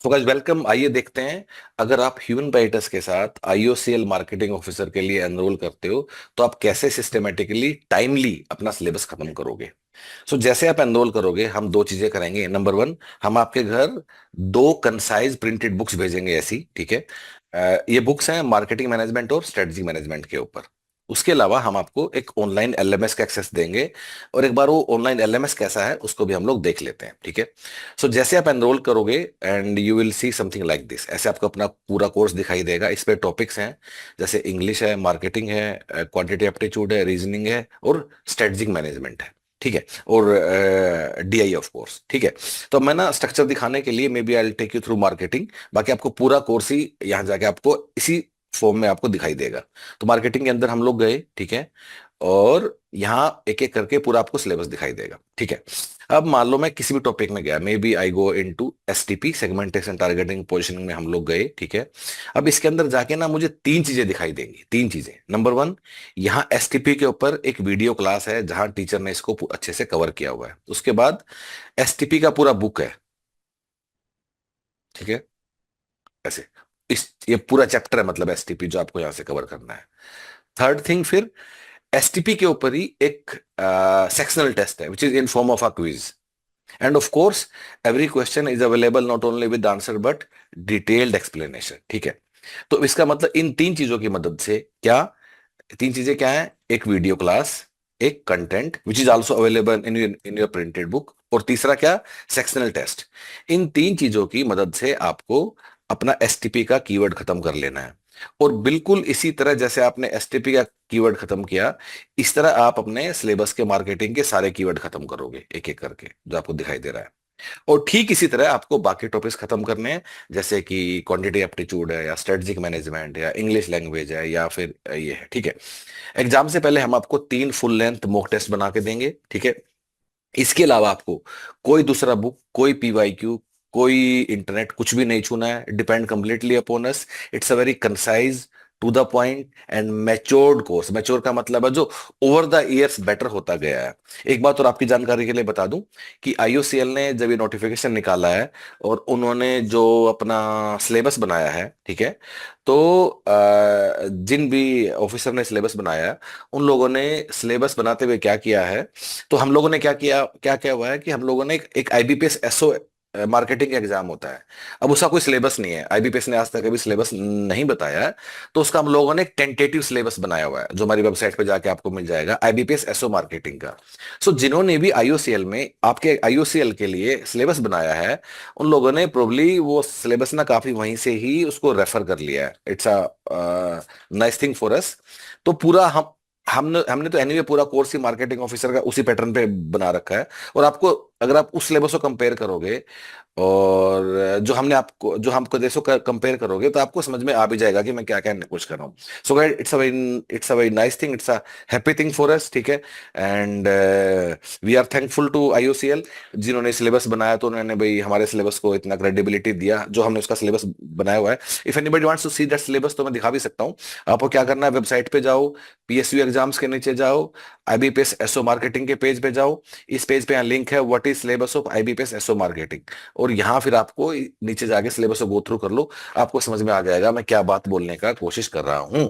तो guys welcome. आइए देखते हैं, अगर आप ह्यूमन बाइटस के साथ आईओसीएल मार्केटिंग ऑफिसर के लिए एनरोल करते हो तो आप कैसे सिस्टेमेटिकली टाइमली अपना सिलेबस खत्म करोगे। जैसे आप एनरोल करोगे, हम दो चीजें करेंगे। नंबर वन, हम आपके घर दो कंसाइज प्रिंटेड बुक्स भेजेंगे ऐसी, ठीक है। ये बुक्स हैं मार्केटिंग मैनेजमेंट और स्ट्रेटजी मैनेजमेंट के ऊपर। उसके अलावा हम आपको एक ऑनलाइन एलएमएस का एक्सेस देंगे, और एक बार वो ऑनलाइन एलएमएस कैसा है उसको भी हम लोग देख लेते हैं, ठीक है। जैसे आप एनरोल करोगे and you will see something like this, ऐसे आपको अपना पूरा कोर्स दिखाई देगा। इस पे टॉपिक्स हैं जैसे इंग्लिश है, मार्केटिंग है, क्वांटिटी एप्टीट्यूड है, रीजनिंग है और स्ट्रेटजिक मैनेजमेंट है, ठीक है। और डीआई ऑफ कोर्स, ठीक है। तो मैं ना स्ट्रक्चर दिखाने के लिए maybe I take you through marketing, बाकी आपको पूरा कोर्स ही यहाँ जाके आपको इसी फॉर्म में आपको दिखाई देगा। तो मार्केटिंग के अंदर हम लोग गए, ठीक है, और यहाँ एक एक करके पूरा आपको सिलेबस दिखाई देगा, ठीक है। अब मान लो मैं किसी भी टॉपिक में गया, maybe I go into STP, segmentation targeting positioning में हम लोग गए, ठीक है। अब इसके अंदर जाके ना मुझे तीन चीजें दिखाई देंगी, तीन चीजें। नंबर वन, यहाँ एसटीपी के ऊपर एक वीडियो क्लास है जहां टीचर ने इसको अच्छे से कवर किया हुआ है। उसके बाद एसटीपी का पूरा बुक है, ठीक है, ऐसे। इस ये पूरा चैप्टर है, मतलब एसटीपी जो आपको यहाँ से कवर करना है। थर्ड थिंग, फिर एसटीपी के ऊपर ही एक सेक्शनल टेस्ट है which is in form of a quiz. End of course every question is available not only with answer but detailed explanation, ठीक है। तो इसका मतलब इन तीन चीजों की मदद से क्या, तीन चीजें क्या है, एक वीडियो क्लास, एक content which is also available in your printed book, और तीसरा क्या, सेक्शनल टेस्ट। इन तीन चीजों की मदद से आपको अपना एसटीपी का कीवर्ड खत्म कर लेना है। और बिल्कुल इसी तरह जैसे आपने एसटीपी का कीवर्ड खत्म किया, इस तरह आप अपने सिलेबस के मार्केटिंग के सारे कीवर्ड खत्म करोगे एक एक करके, जो आपको दिखाई दे रहा है। और ठीक इसी तरह आपको बाकी टॉपिक्स खत्म करने हैं, जैसे कि क्वांटिटी एप्टीट्यूड है, या स्ट्रेटजिक मैनेजमेंट, या इंग्लिश लैंग्वेज है, या फिर ये है, ठीक है। एग्जाम से पहले हम आपको तीन फुल लेंथ मॉक टेस्ट बना के देंगे, ठीक है। इसके अलावा आपको कोई दूसरा बुक, कोई पीवाईक्यू, कोई इंटरनेट, कुछ भी नहीं छूना है। Depend completely upon us. It's a very concise, to the point and matured course. Mature का मतलब है जो ओवर द ईयर्स बेटर होता गया है। एक बात और आपकी जानकारी के लिए बता दूं कि आईओसीएल ने जब ये नोटिफिकेशन निकाला है और उन्होंने जो अपना सिलेबस बनाया है, ठीक है, तो जिन भी ऑफिसर ने सिलेबस बनाया है, उन लोगों ने सिलेबस बनाते हुए क्या किया है, तो हम लोगों ने क्या किया, क्या क्या हुआ है कि हम लोगों ने एक आईबीपीएस एसओ मार्केटिंग का एग्जाम होता है। अब उसका कोई सिलेबस नहीं है, आईबीपीएस ने आज तक कभी सिलेबस नहीं बताया है। तो उसका हम लोगों ने एक टेंटेटिव सिलेबस बनाया हुआ है, जो हमारी वेबसाइट पे जाके आपको मिल जाएगा, आईबीपीएस एसओ मार्केटिंग का। जिन्होंने भी आईओसीएल में आपके आईओसीएल के लिए सिलेबस बनाया है, उन लोगों ने प्रोबली वो सिलेबस ना काफी वहीं से ही उसको रेफर कर लिया है। It's a nice thing for अस। तो पूरा हमने हमने तो एनीवे पूरा कोर्स ही मार्केटिंग ऑफिसर का उसी पैटर्न पे बना रखा है। और आपको, अगर आप उस सिलेबस को कंपेयर करोगे और जो हमको देशों का कंपेयर करोगे, तो आपको समझ में आ भी जाएगा कि मैं क्या कहने की कोशिश कर रहा हूँ। So guys, it's a very nice thing, it's a happy thing for us, ठीक है। And we are thankful to IOCL, जिन्होंने सिलेबस बनाया, तो उन्होंने भाई हमारे सिलेबस को इतना क्रेडिबिलिटी दिया जो हमने उसका सिलेबस बनाया हुआ है। If anybody wants to see that syllabus, तो मैं दिखा भी सकता हूँ। आपको क्या करना है, वेबसाइट पे जाओ, पीएसयू एग्जाम्स के नीचे जाओ, आईबीपीएस एसओ मार्केटिंग के पेज पे जाओ। इस पेज पे यहाँ लिंक है, what is syllabus of IBPS SO marketing. और यहाँ फिर आपको नीचे जाके सिलेबस को गो थ्रू कर लो, आपको समझ में आ जाएगा मैं क्या बात बोलने का कोशिश कर रहा हूँ,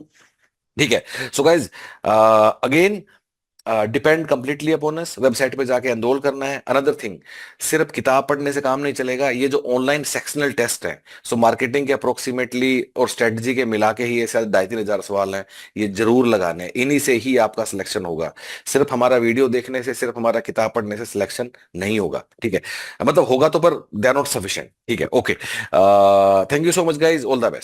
ठीक है। So guys, again, depend completely upon अस। वेबसाइट पे जाके एनरोल करना है। अनदर थिंग, सिर्फ किताब पढ़ने से काम नहीं चलेगा। ये जो ऑनलाइन सेक्शनल टेस्ट है, मार्केटिंग के अप्रोक्सीमेटली और स्ट्रेटजी के मिला के ही ये शायद 2,500 सवाल हैं, ये जरूर लगाने हैं। इन्हीं से ही आपका सिलेक्शन होगा। सिर्फ हमारा वीडियो देखने से, सिर्फ हमारा किताब पढ़ने से सिलेक्शन नहीं होगा, ठीक है। मतलब होगा तो, पर दे आर नॉट सफिशिएंट, ठीक है। Okay, thank you so much guys, all the best.